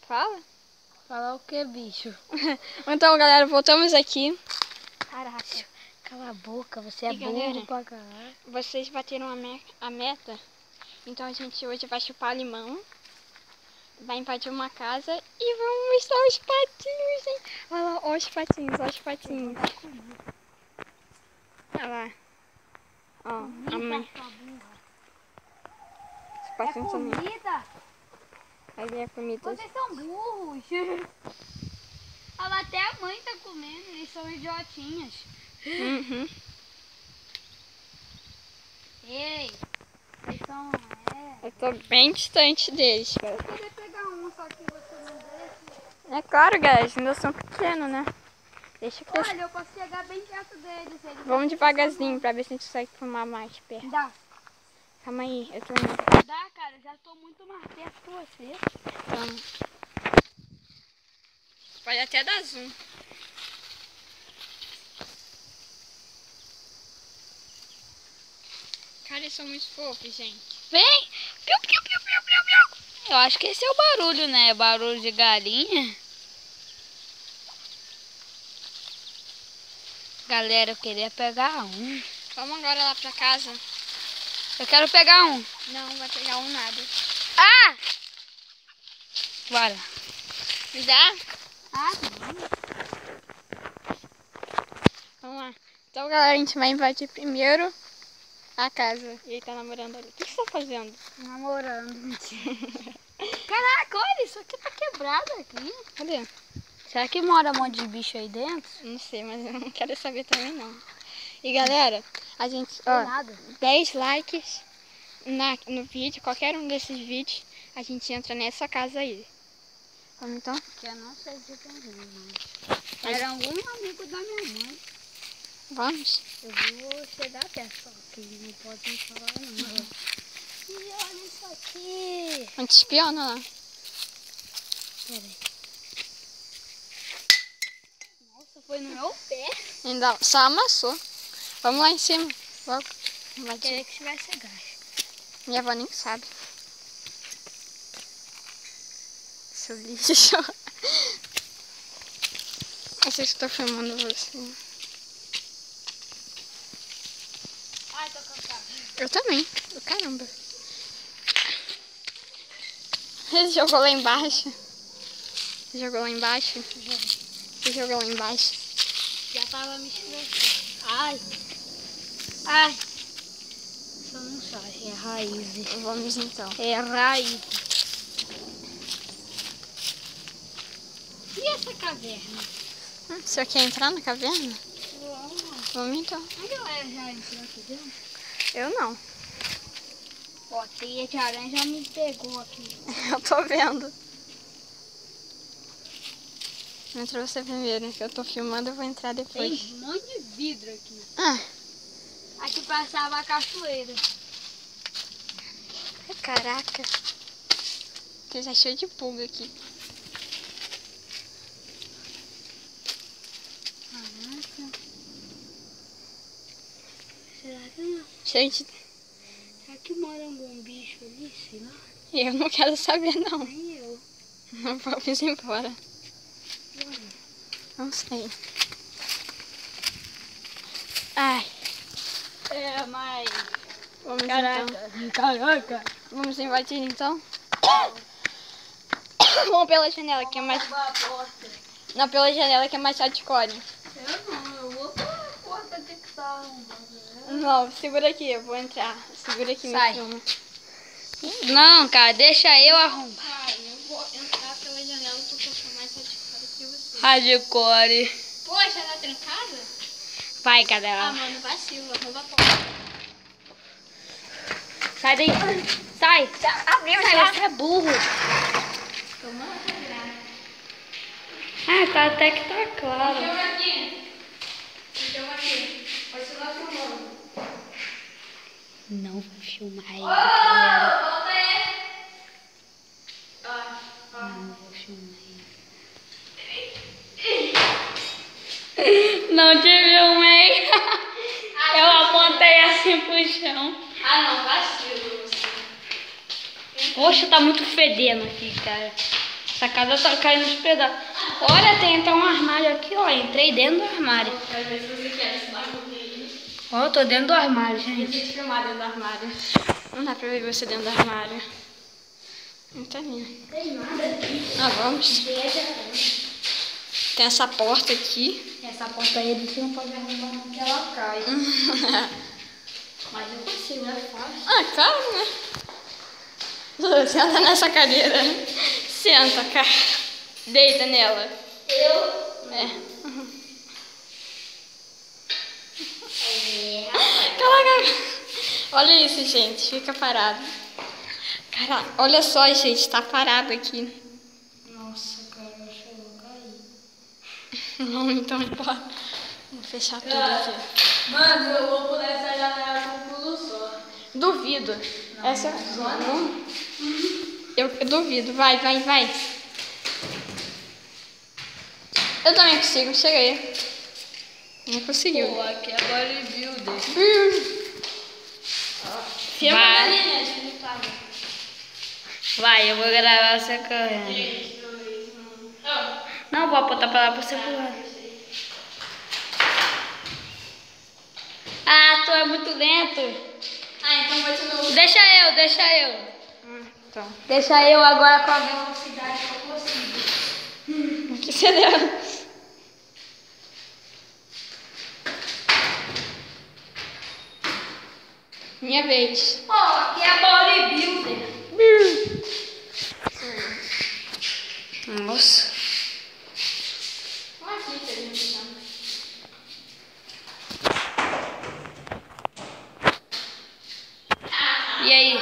Fala. Falar o que, bicho? Então, galera, voltamos aqui. Caraca, cala a boca, você é burro galera, pra caralho. Vocês bateram a meta, então a gente hoje vai chupar limão, vai invadir uma casa e vamos mostrar os patinhos, hein? Olha lá, olha os patinhos, olha os patinhos. Olha lá. Ó, a mãe. Os patinhos são meus. Comida? Ali é comida. Vocês são burros. Olha lá, até a mãe tá comendo, eles são idiotinhas. Uhum. Ei, vocês são... Eu tô bem distante deles, cara. Eu queria pegar um, só que você não deixa. É claro, guys, ainda são pequenos, né? Deixa crescer. Olha, eu posso chegar bem perto deles. Eles Vamos devagarzinho pra ver se a gente consegue filmar mais perto. Dá. Calma aí, eu tô indo. Dá, cara, eu já tô muito mais perto que você. Vamos. Pode até dar zoom. Cara, eles são muito fofos, gente. Vem! Piu, piu, piu, piu, piu, piu. Eu acho que esse é o barulho, né? Barulho de galinha. Galera, eu queria pegar um. Vamos agora lá pra casa. Eu quero pegar um. Não, vai pegar um nada. Ah! Bora. Me dá? Ah, Vamos lá. Então, galera, a gente vai invadir primeiro a casa. E ele tá namorando ali. O que você tá fazendo? namorando. Caraca, olha, isso aqui tá quebrado aqui. Cadê? Será que mora um monte de bicho aí dentro? Não sei, mas eu não quero saber também, não. E, galera, a gente... Não Ó, nada. 10 likes no vídeo, qualquer um desses vídeos, a gente entra nessa casa aí. Vamos então? Eu não sei de quem mas era algum amigo da minha mãe. Vamos? Eu vou chegar perto, só que não pode me falar não. E olha isso aqui. A gente espiona lá. Peraí. Nossa, foi no meu pé. Ainda só amassou. Vamos lá em cima. Logo. Queria que tivesse gás. Minha avó nem sabe. Seu lixo. Eu sei que estou filmando você. Ai, tô cansada. Eu também. Caramba. Ele jogou lá embaixo. Você jogou lá embaixo? Você jogou lá embaixo? Já tava me estressando. Ai. Ai. Só não sai, é raiz. Vamos então. É raiz. E essa caverna? Você quer entrar na caverna? Vamos. Vamos então. A galera já entrou aqui dentro? Eu não. Ó, a teia de aranha já me pegou aqui. Eu tô vendo. Entra você primeiro, que eu tô filmando, eu vou entrar Tem depois. um monte de vidro aqui. Ah, Aqui passava a cachoeira. caraca. Que já cheio de pulga aqui. Caraca. Será que não? Cheio de... Será que mora algum bicho ali? Sei lá. Eu não quero saber, não. Nem eu. Vamos embora. Não sei. Ai. É, mas... Vamos Caraca. então. Caraca. Vamos invadir então? Vamos pela janela que é mais... Não, pela janela que é mais hardcore. Eu não, eu vou pela porta que tá arrumando. Não, segura aqui, eu vou entrar. Segura aqui, Sai. meu filme. Não, cara, deixa eu arrumar. Pai, eu vou entrar pela janela porque eu sou mais hardcore que você. Hardcore. Poxa, tá trancada? Vai, Ah, galera. mano, vacilo, arruma a porta. Sai daí. Sai. Abriu Sai, já. você é burro. Tomando graça. Ah, tá até que tá claro. Aqui. Então aqui. Pode ser lá filmando. Não vou filmar ele, galera. Volta aí. Não vou filmar ele. Não te filmei. Eu apontei assim pro chão. Ah, não, vacilo. Poxa, tá muito fedendo aqui, cara. Essa casa tá caindo nos pedaços. Olha, tem até um armário aqui, ó. Entrei dentro do armário. Quero ver se você quer esse bagulho. Ó, eu tô dentro do armário, Eu gente. quis filmar dentro do armário. Não dá pra ver você dentro do armário. Não tá lindo. Tem nada aqui. Ah, vamos. Tem essa porta aqui. Essa porta aí você não pode arrumar não que ela cai. Mas eu consigo, é fácil. Ah, claro, né? Senta nessa cadeira. Senta, cara. Deita nela. Eu? É. Caraca. Olha isso, gente. Fica parado. Cara, olha só, gente. Tá parado aqui. Nossa, cara, eu acho que eu vou cair. Não, então bora. Vou fechar tudo aqui. Mano, eu vou pular essa janela com um pulo só. Duvido. Essa não. Eu duvido. Vai, vai, vai. Eu também consigo. Cheguei. Não conseguiu. Pô, aqui é bodybuilder. Filma Vai. ali, né? Dificultado. Vai, eu vou gravar você correndo. 3, 2, 1. Oh. Não, vou apontar pra lá pra você pular. Ah, tu é muito lento. Ah, então vou de novo. Deixa eu. Então. Deixa eu agora com a velocidade que eu consigo. O que você deu? Minha vez. Ó, aqui é bodybuilder. Nossa. Olha aqui, que a gente chama. E aí?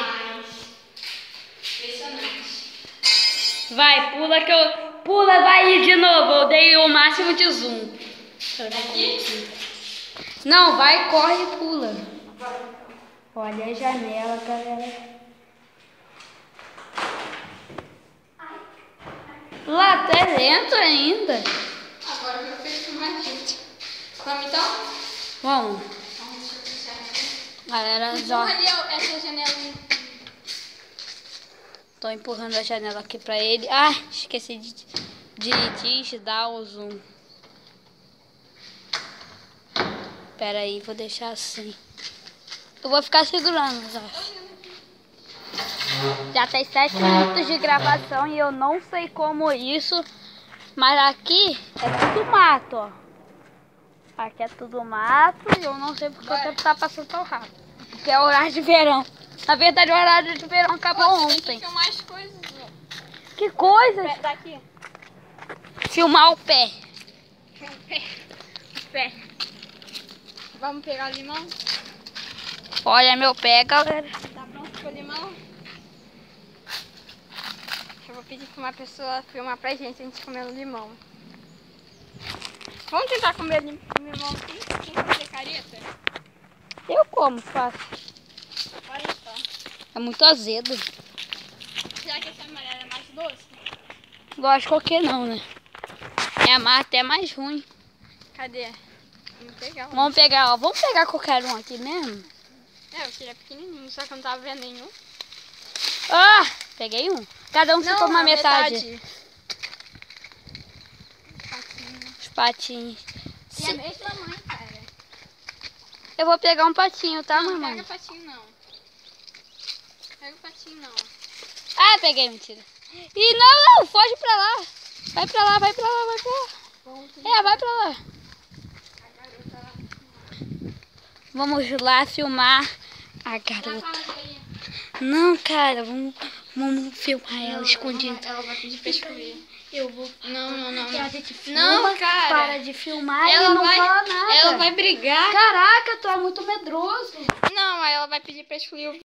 Impressionante. Vai, pula que eu... Pula, vai de novo. Eu dei o máximo de zoom. Aqui? Não, vai, corre e pula. Olha a janela, galera. Lá, tu é lento ainda. Agora eu fiz mais gente. Vamos então? Vamos. Vamos fechar aqui. Galera, Empurra já ali essa janela. tô empurrando a janela aqui pra ele. Ah, esqueci de dar o zoom. Pera aí, vou deixar assim. Eu vou ficar segurando, ó. Já tem 7 minutos de gravação e eu não sei como isso, mas aqui é tudo mato, ó. Aqui é tudo mato e eu não sei porque o tempo tá passando tão rápido. Porque é horário de verão. Na verdade, o horário de verão acabou Tem que ontem. filmar as coisas. Que coisa! Daqui. Filmar o pé. O pé. Vamos pegar o limão? Olha meu pé, galera. Tá pronto com o limão? Eu vou pedir pra uma pessoa filmar pra gente, a gente comendo limão. Vamos tentar comer limão aqui, sem fazer careta? Eu como, fácil. Bora então. É muito azedo. Será que essa amarela é mais doce? Lógico que não, né? É até mais ruim. Cadê? Vamos pegar um. Vamos pegar, ó. Vamos pegar qualquer um aqui mesmo? É, eu queria pequenininho, só que eu não tava vendo nenhum. Ah! Peguei um. Cada um se toma a metade. Patinho. Os patinhos. E a mesma mãe, cara. Eu vou pegar um patinho, tá, Não, mamãe? pega o patinho não. Pega o patinho não. Ah, peguei, mentira. E não, foge pra lá. Vai pra lá, vai pra lá, vai pra lá. É, vai pra lá. A garota lá. Vamos lá filmar a garota. Não, cara, vamos filmar ela escondida. Ela vai pedir pra escolher. Eu vou. Não. Porque a gente filma, Não, cara. para de filmar Ela e não vai- fala nada. Ela vai brigar. Caraca, tu é muito medroso. Não, aí ela vai pedir pra escolher o